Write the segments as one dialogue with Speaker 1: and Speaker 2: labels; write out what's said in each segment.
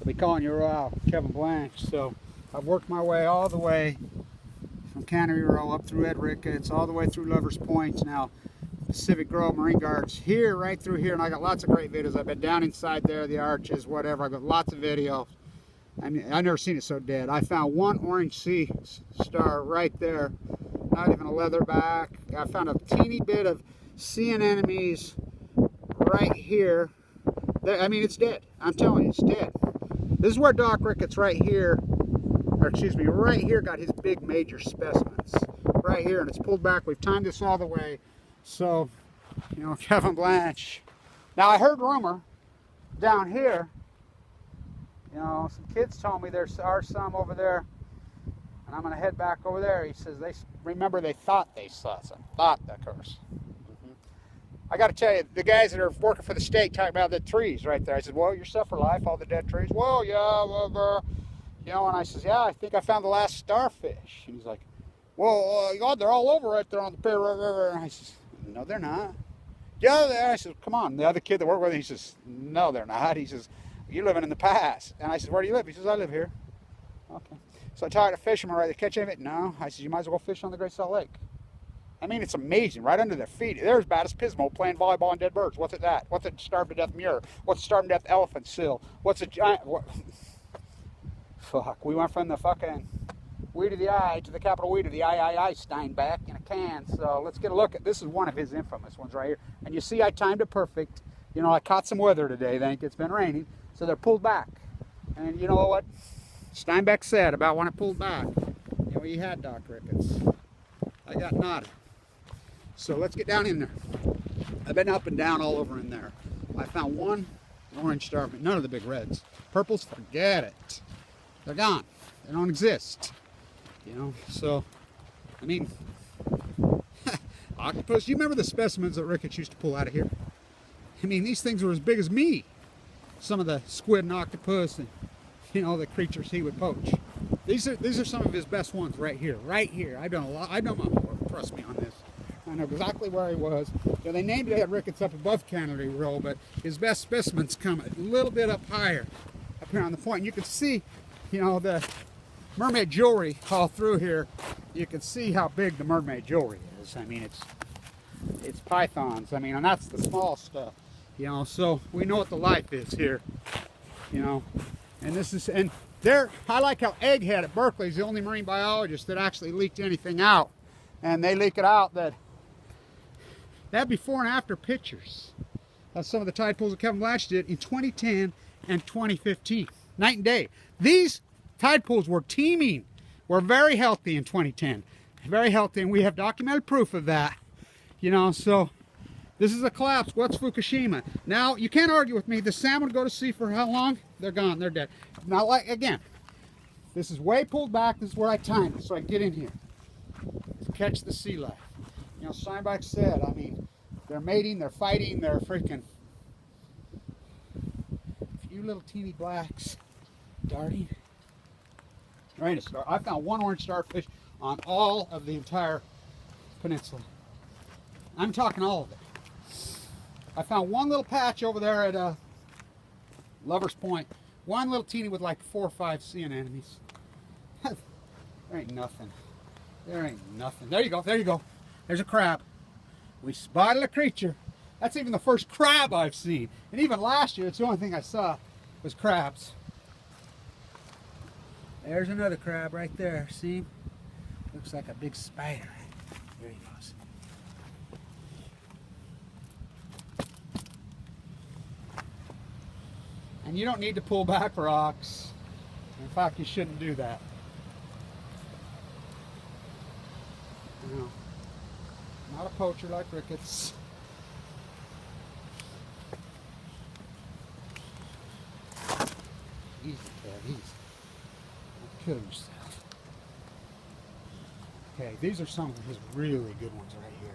Speaker 1: be calling you Kevin Blanch. So I've worked my way all the way from Cannery Row up through Ed Ricketts, all the way through Lovers Point, now Pacific Grove, Marine Guards, here, right through here, and I got lots of great videos. I've been down inside there, the arches, whatever. I got lots of videos. I mean, I've never seen it so dead. I found one orange sea star right there, not even a leatherback. I found a teeny bit of sea anemones right here. I mean, it's dead. I'm telling you, it's dead. This is where Doc Ricketts right here, or excuse me, right here got his big major specimens. Right here, and it's pulled back. We've timed this all the way. So, you know, Kevin Blanch. Now, I heard rumor down here, you know, some kids told me there are some over there, and I'm going to head back over there. He says, they thought they saw some. Thought, of course. I got to tell you, the guys that are working for the state talking about the trees right there. I said, well, you're set for life, all the dead trees. Well, yeah, blah, blah. You know, and I says, yeah, I think I found the last starfish. And he's like, well, God, they're all over right there on the Perry River. And I says, no, they're not. Yeah, they're there. I said, come on. The other kid that worked with him, he says, no, they're not. He says, you're living in the past. And I said, where do you live? He says, I live here. Okay. So I talked to fishermen, right? They catch any of it? No. I said, you might as well go fish on the Great Salt Lake. I mean, it's amazing, right under their feet. They're as bad as Pismo playing volleyball on dead birds. What's it that? What's a starved to death mure? What's a starved to death elephant seal? What's a giant... Fuck, we went from the fucking weed of the eye to the capital weed of the I Steinbeck in a can. So let's get a look at, this is one of his infamous ones right here. And you see I timed it perfect. You know, I caught some weather today, thank you. It's been raining. So they're pulled back. And you know what Steinbeck said about when it pulled back? You know, you had Doc Ricketts. I got nodded. So let's get down in there. I've been up and down all over in there. I found one orange star, but none of the big reds. Purples, forget it. They're gone. They don't exist. You know, so, I mean, octopus, you remember the specimens that Ricketts used to pull out of here? I mean, these things were as big as me. Some of the squid and octopus and, you know, the creatures he would poach. These are some of his best ones right here. Right here. I've done a lot. I've done my homework. Trust me on this. I know exactly where he was. You know, they named it Ricketts up above Cannery Row, but his best specimens come a little bit up higher, up here on the point. And you can see, you know, the mermaid jewelry all through here. You can see how big the mermaid jewelry is. I mean, it's pythons. I mean, and that's the small stuff. You know, so we know what the life is here. You know, and this is, and there, I like how Egghead at Berkeley is the only marine biologist that actually leaked anything out. And they leak it out that before and after pictures of some of the tide pools that Kevin Blanch did in 2010 and 2015. Night and day. These tide pools were teeming, were very healthy in 2010. Very healthy, and we have documented proof of that. You know, so this is a collapse. What's Fukushima? Now, you can't argue with me. The salmon go to sea for how long? They're gone. They're dead. Now, like, again, this is way pulled back. This is where I timed it so I can get in here to catch the sea life. You know, Steinbeck said, I mean, they're mating, they're fighting, they're freaking few little teeny blacks darting. Right, I found one orange starfish on all of the entire peninsula. I'm talking all of it. I found one little patch over there at Lovers Point. One little teeny with like 4 or 5 sea anemones. There ain't nothing. There ain't nothing. There you go. There you go. There's a crab. We spotted a creature. That's even the first crab I've seen. And even last year, it's the only thing I saw was crabs. There's another crab right there. See? Looks like a big spider. There he goes. And you don't need to pull back rocks. In fact, you shouldn't do that. No. Not a poacher like Ricketts. Easy, Kev, easy. Don't kill yourself. Okay, these are some of his really good ones right here.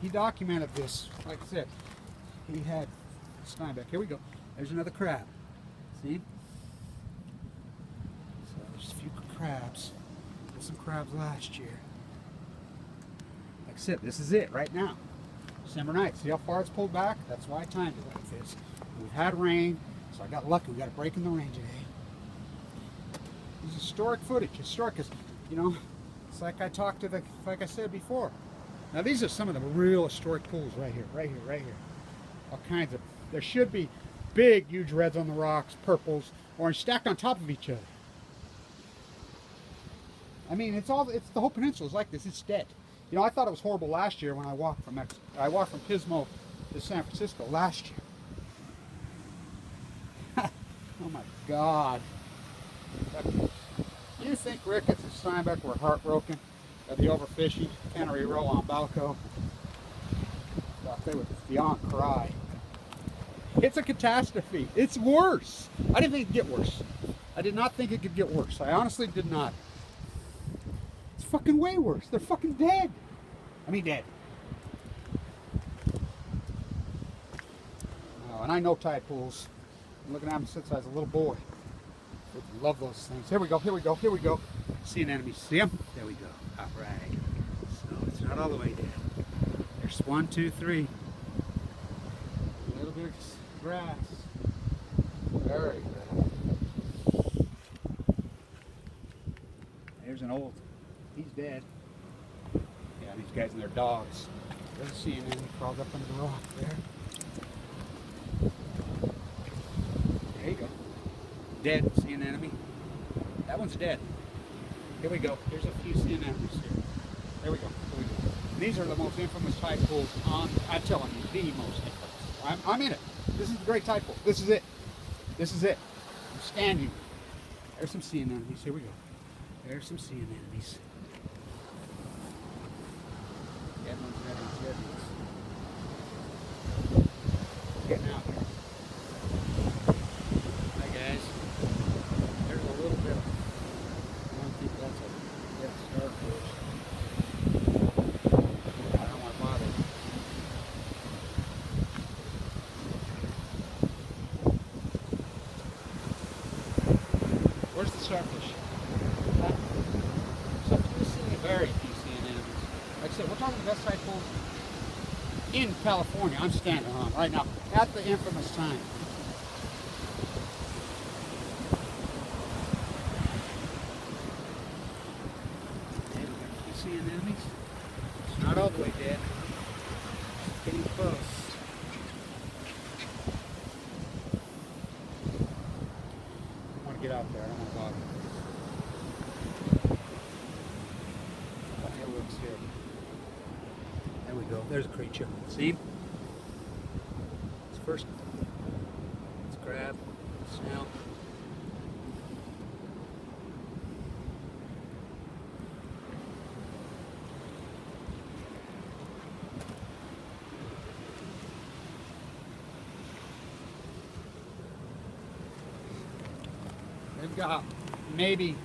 Speaker 1: He documented this, like I said. He had Steinbeck. Here we go. There's another crab. See? So there's a few crabs. Got some crabs last year. Like I said, this is it right now. December night. See how far it's pulled back? That's why I timed it like this. We've had rain, So I got lucky. We got a break in the rain today. This is historic footage. Historic because, you know, it's like like I said before. Now these are some of the real historic pools right here, right here, right here. All kinds of, there should be big, huge reds on the rocks, purples, orange, stacked on top of each other. I mean, it's the whole peninsula is like this. It's dead. You know, I thought it was horrible last year when I walked from Pismo to San Francisco last year. Oh my God. You think Ricketts and Steinbeck were heartbroken at the overfishing, Cannery Row on Balco? Thought they would beyond cry. It's a catastrophe. It's worse. I didn't think it'd get worse. I did not think it could get worse. I honestly did not. It's fucking way worse. They're fucking dead. I mean dead. Oh, and I know tide pools. I'm looking at them since I was a little boy. I love those things. Here we go, here we go, here we go. See an enemy. See him? There we go. All right. So it's not all the way dead. There's 1, 2, 3. A little bit of grass. Very good. There's an old. He's dead. Yeah, these guys and their dogs. There's a sea anemone crawled up under the rock there. There you go. Dead sea anemone. That one's dead. Here we go. Here's a few sea anemones here. There we go. Here we go. And these are the most infamous tide pools on, I'm telling you, the most infamous. I'm in it. This is the great tide pool. This is it. This is it. I'm standing. There's some sea anemones. Here we go. There's some sea anemones. Dead ones, dead ones, dead ones. Getting out here. Hi guys. There's a little bit. I don't think that's a dead starfish. I don't want to bother. Where's the starfish? So this is very few sea anemones. Like I said, we're talking the best tide pools in California. I'm standing on right now at the infamous time. Okay, we got a few sea anemones. It's not all the way dead. It's getting close. I want to get out there. I don't want to bother. Here. There we go. There's a creature. See? It's first. It's crab. Snail. They've got maybe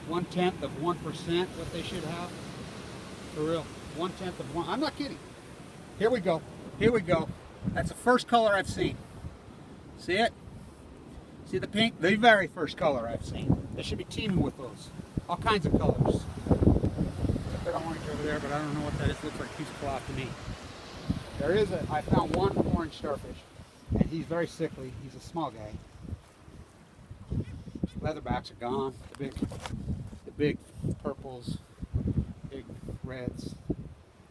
Speaker 1: 1/10 of 1% what they should have. For real. 1/10 of 1. I'm not kidding. Here we go. Here we go. That's the first color I've seen. See it? See the pink? The very first color I've seen. They should be teeming with those. All kinds of colors. There's an orange over there, but I don't know what that is. It looks like a piece of cloth to me. There is a, I found one orange starfish, and he's very sickly. He's a small guy. Leatherbacks are gone. The big purples, big reds.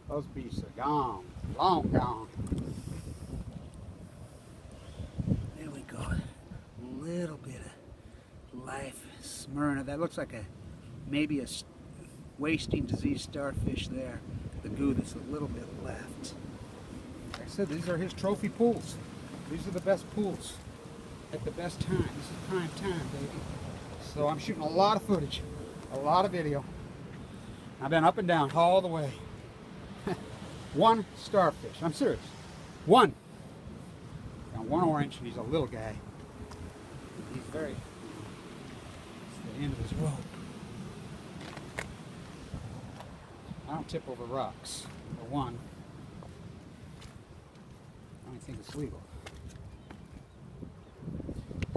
Speaker 1: Those beasts are gone. Long gone. There we go. A little bit of life Smyrna. That looks like maybe a wasting disease starfish there. The goo that's a little bit left. Like I said, these are his trophy pools. These are the best pools at the best time. This is prime time, baby. So I'm shooting a lot of footage, a lot of video. I've been up and down all the way. One starfish. I'm serious. One. Got one orange. He's a little guy. He's very. It's the end of his rope. I don't tip over rocks. For one. I don't think it's legal.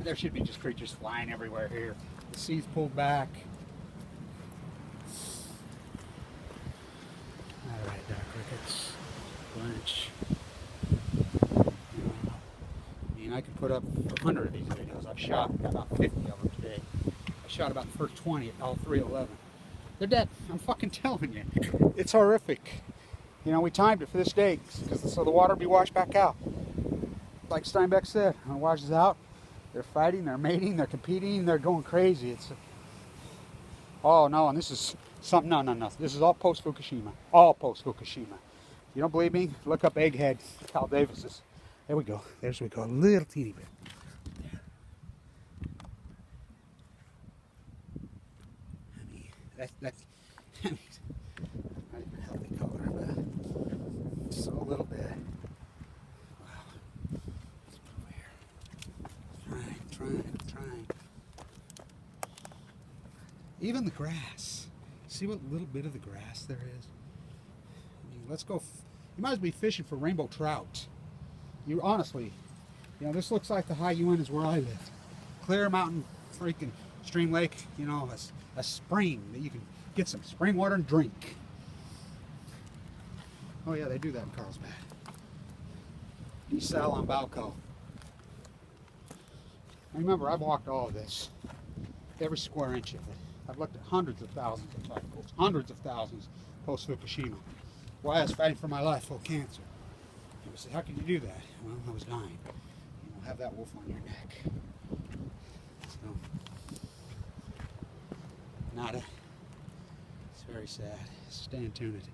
Speaker 1: There should be just creatures flying everywhere here. The sea's pulled back. Alright, dark crickets. Blanch. I mean, I could put up 100 of these videos. I've shot about 50 of them today. I shot about the first 20 at all 311. They're dead. I'm fucking telling you. It's horrific. You know, we timed it for this date so the water will be washed back out. Like Steinbeck said, when it washes out, they're fighting, they're mating, they're competing, they're going crazy. It's, oh no, and this is something, no. This is all post-Fukushima. All post-Fukushima. You don't believe me? Look up Egghead, Cal Davis's. There we go. There's we go. A little teeny bit. That's not even a healthy color, but just a little bit. Wow. Let's put over here. Trying. Even the grass. See what little bit of the grass there is? I mean, let's go. You might as well be fishing for rainbow trout. You honestly, you know, this looks like the high UN is where I live. Clear mountain, freaking stream lake. You know, a spring that you can get some spring water and drink. Oh yeah, they do that in Carlsbad. East Sal on Balco. Remember, I've walked all of this, every square inch of it. I've looked at hundreds of thousands of titles, hundreds of thousands post-Fukushima. Why I was fighting for my life, full cancer. People say, how can you do that? Well, I was dying. You know, have that wolf on your neck. So, nada. It's very sad. Stay tuned.